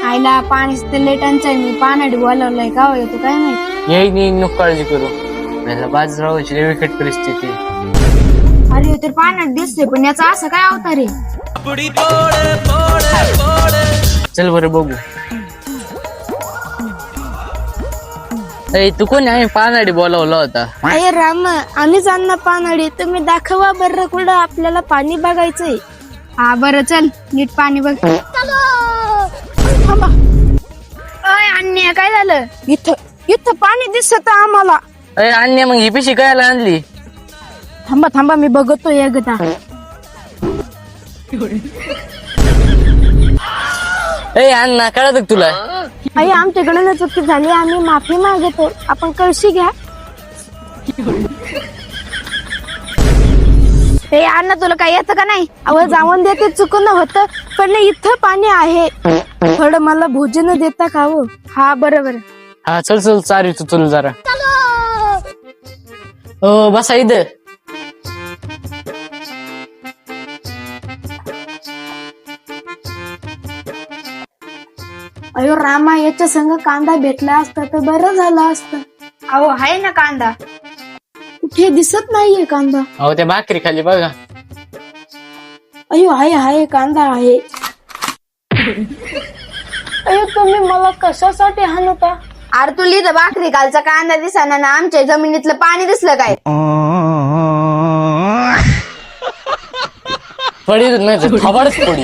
आईला पाणी लेटांचा पानाडी बोलावलंय का येतो काय माहिती. येई नाही, नको काळजी करू. मला बाजरावाची लई विकट परिस्थिती. अरे तर पानात दिसतोय पण याचा असं काय अवतार आहे. चल बरं बघू. तू कोणी आम्ही पानाडी बोलावला होता? अरे राम, आम्हीच अण्णा पानाडी. तुम्ही दाखवा बरं कुठं आपल्याला पाणी बघायचंय. हा बरं चल नीट पाणी बघ. थांबा. अय अन्य काय झालं? इथं पाणी दिसत आम्हाला. अरे अन्य मग ही पिशी कायला आणली? थांबा मी बघतो एकदा. ए अण्णा कळत तुला? आई आमच्याकडून चुकी झाली, आम्ही माफी मागतो. आपण कळशी घ्या. हे अण्णा तुला काय येतं का नाही? अव जाऊन देते चुकून होतं पण इथं पाणी आहे. थोडं मला भोजन देता का हो? हा बरोबर. हा चल चारी तू तुला जरा. हो बसा इथं. अयो रामा, याच्या संग कांदा भेटला असता तर बरं झालं असतं. अहो आहे ना कांदा, कुठे दिसत नाहीये कांदा. हो त्या भाकरी खाली बघा. अयो आहे कांदा आहे. अयो तुम्ही मला कशासाठी हाणता? अरे तू लिहिलं भाकरी खालचा कांदा दिसाना ना आमच्या जमिनीतलं पाणी दिसलं काय? पडी नाही थोबाडच पडी.